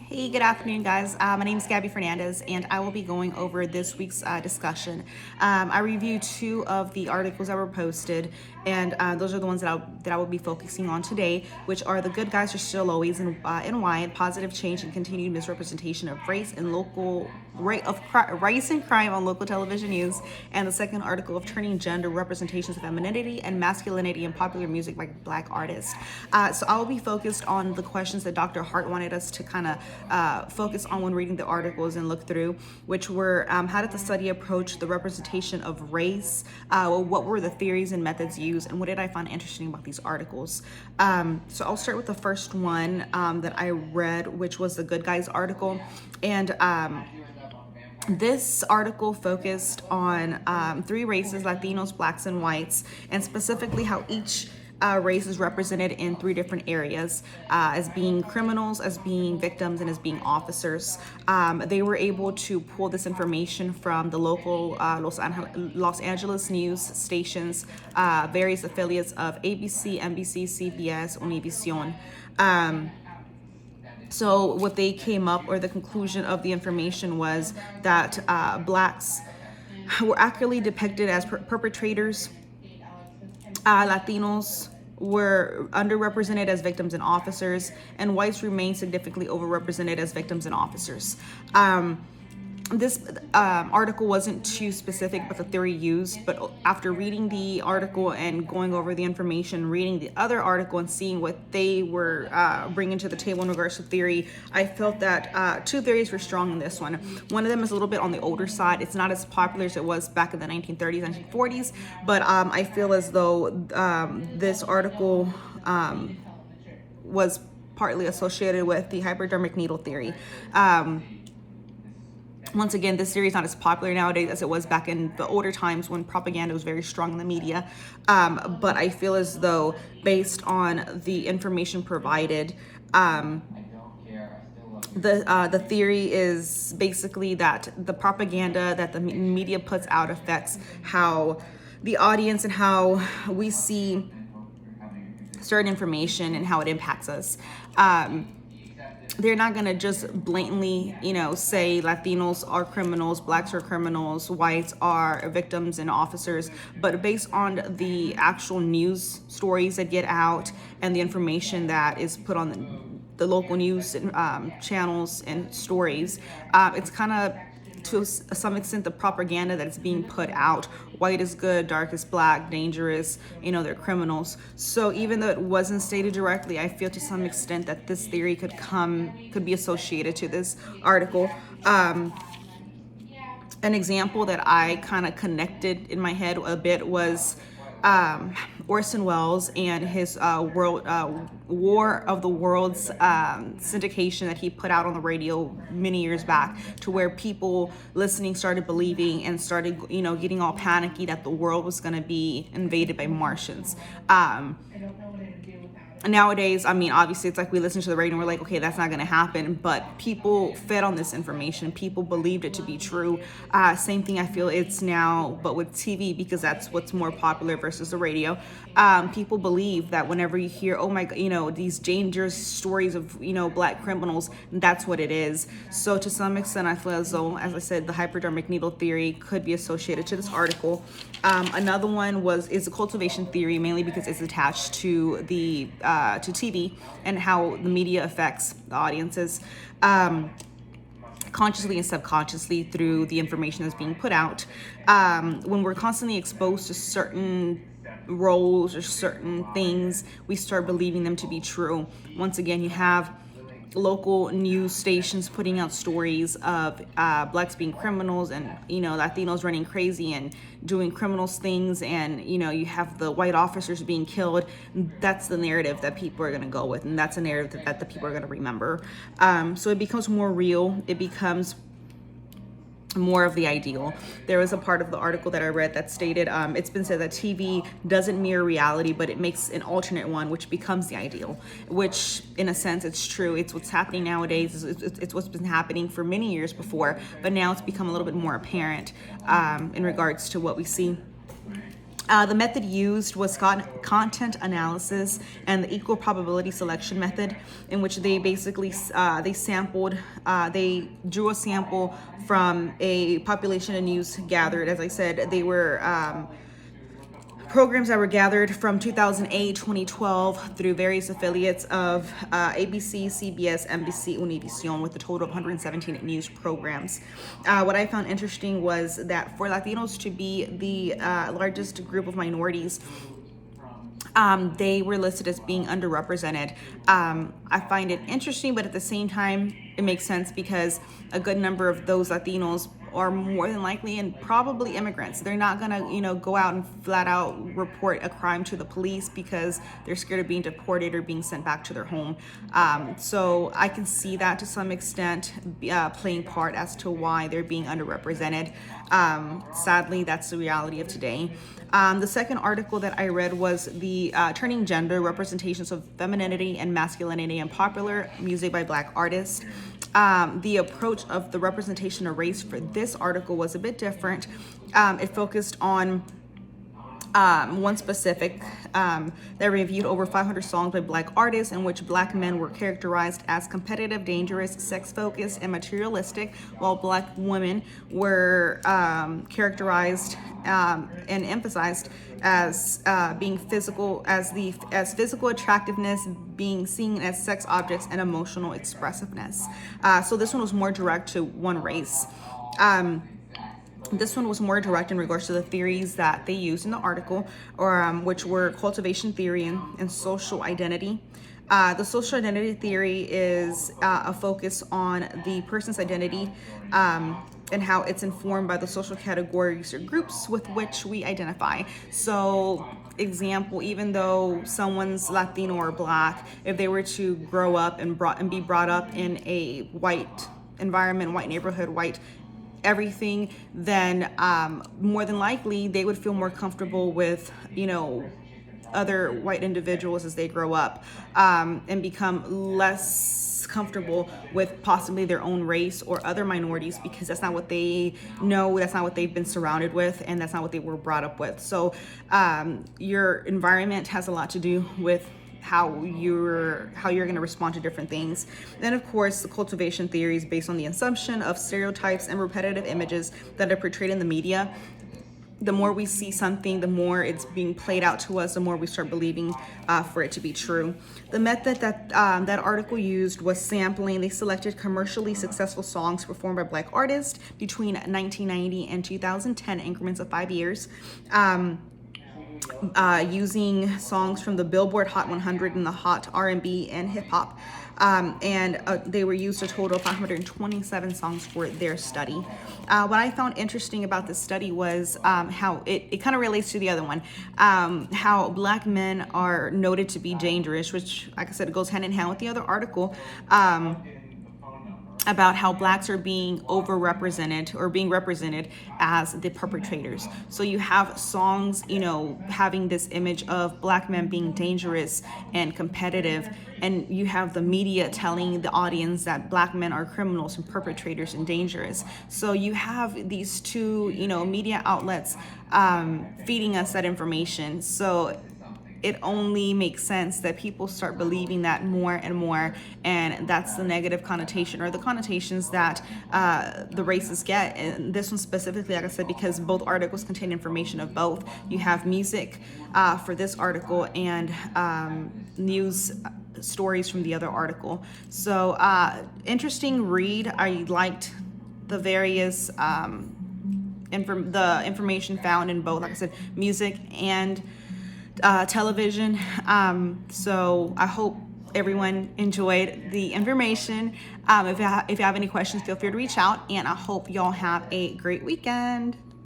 Hey, good afternoon, guys. My name is Gabby Fernandez, and I will be going over this week's discussion. I reviewed two of the articles that were posted, and those are the ones that I will be focusing on today, which are "The Good Guys Are Still Always," and why positive change and continued misrepresentation of race and race and crime on local television news, and the second article of "Turning Gender Representations of Femininity and Masculinity in Popular Music by Black Artists." So I will be focused on the questions that Dr. Hart wanted us to kind of focus on when reading the articles and look through, which were how did the study approach the representation of race? What were the theories and methods used? And what did I find interesting about these articles? So I'll start with the first one that I read, which was the Good Guys article. And this article focused on three races: Latinos, Blacks, and Whites, and specifically how each race is represented in three different areas, as being criminals, as being victims, and as being officers. They were able to pull this information from the local Los Angeles news stations, various affiliates of ABC, NBC, CBS, Univision. So what they came up, or the conclusion of the information, was that Blacks were accurately depicted as perpetrators. Latinos were underrepresented as victims and officers, and whites remained significantly overrepresented as victims and officers. This article wasn't too specific about the theory used, but after reading the article and going over the information, reading the other article and seeing what they were bringing to the table in regards to theory, I felt that two theories were strong in this one. One of them is a little bit on the older side. It's not as popular as it was back in the 1930s, 1940s, but I feel as though this article was partly associated with the hypodermic needle theory. Once again, this theory is not as popular nowadays as it was back in the older times when propaganda was very strong in the media. But I feel as though, based on the information provided, the theory is basically that the propaganda that the media puts out affects how the audience and how we see certain information and how it impacts us. They're not going to just blatantly, say Latinos are criminals, Blacks are criminals, whites are victims and officers, but based on the actual news stories that get out and the information that is put on the local news channels and stories, it's kind of, to some extent, the propaganda that is being put out. White is good, dark is black, dangerous, they're criminals. So even though it wasn't stated directly, I feel to some extent that this theory could be associated to this article. An example that I kind of connected in my head a bit was Orson Welles and his War of the Worlds syndication that he put out on the radio many years back, to where people listening started believing and started, getting all panicky that the world was going to be invaded by Martians. Nowadays, obviously it's like we listen to the radio and we're like, okay, that's not going to happen, but people fed on this information. People believed it to be true. Same thing I feel it's now, but with TV, because that's what's more popular versus the radio. People believe that whenever you hear, oh my God, these dangerous stories of, black criminals, that's what it is. So to some extent, I feel as though, as I said, the hypodermic needle theory could be associated to this article. Another one is the cultivation theory, mainly because it's attached to the to TV and how the media affects the audiences consciously and subconsciously through the information that's being put out. When we're constantly exposed to certain roles or certain things, we start believing them to be true. Once again, you have local news stations putting out stories of Blacks being criminals and Latinos running crazy and doing criminals things, and you have the white officers being killed. That's the narrative that people are going to go with, and that's a narrative that the people are going to remember. So it becomes more real. It becomes more of the ideal. There was a part of the article that I read that stated it's been said that TV doesn't mirror reality, but it makes an alternate one, which becomes the ideal, which in a sense it's true. It's what's happening nowadays. It's what's been happening for many years before, but now it's become a little bit more apparent in regards to what we see. The method used was content analysis and the equal probability selection method, in which they basically they drew a sample from a population of news gathered. As I said, they were programs that were gathered from 2008, 2012 through various affiliates of ABC, CBS, NBC, Univision, with a total of 117 news programs. What I found interesting was that for Latinos to be the largest group of minorities, they were listed as being underrepresented. I find it interesting, but at the same time, it makes sense because a good number of those Latinos are more than likely and probably immigrants. They're not gonna, go out and flat out report a crime to the police because they're scared of being deported or being sent back to their home. So I can see that to some extent playing part as to why they're being underrepresented. Sadly, that's the reality of today. The second article that I read was the Turning Gender, Representations of Femininity and Masculinity in Popular Music by Black Artists. The approach of the representation of race for this article was a bit different. It focused on one specific that reviewed over 500 songs by Black artists in which Black men were characterized as competitive, dangerous, sex-focused, and materialistic, while Black women were characterized and emphasized as being physical, as physical attractiveness, being seen as sex objects, and emotional expressiveness. So this one was more direct to one race. This one was more direct in regards to the theories that they used in the article, which were cultivation theory and social identity. The social identity theory is a focus on the person's identity and how it's informed by the social categories or groups with which we identify. So, example, even though someone's Latino or Black, if they were to grow up and be brought up in a white environment, white neighborhood, white everything, then more than likely they would feel more comfortable with, other white individuals as they grow up, and become less comfortable with possibly their own race or other minorities, because that's not what they know, that's not what they've been surrounded with, and that's not what they were brought up with. So your environment has a lot to do with how you're going to respond to different things. Then, of course, the cultivation theory is based on the assumption of stereotypes and repetitive images that are portrayed in the media. The more we see something, the more it's being played out to us, the more we start believing for it to be true. The method that that article used was sampling. They selected commercially successful songs performed by Black artists between 1990 and 2010, increments of 5 years. Using songs from the Billboard Hot 100 and the Hot R&B and Hip Hop. And they were used a total of 527 songs for their study. What I found interesting about this study was how it kind of relates to the other one, how Black men are noted to be dangerous, which, like I said, it goes hand in hand with the other article. About how Blacks are being overrepresented or being represented as the perpetrators. So you have songs, having this image of Black men being dangerous and competitive, and you have the media telling the audience that Black men are criminals and perpetrators and dangerous. So you have these two, media outlets feeding us that information. So it only makes sense that people start believing that more and more, and that's the negative connotation or the connotations that the racists get. And this one specifically, like I said, because both articles contain information of both. You have music for this article and news stories from the other article. So interesting read. I liked the various the information found in both, like I said, music and television. So I hope everyone enjoyed the information. If you have any questions, feel free to reach out, and I hope y'all have a great weekend.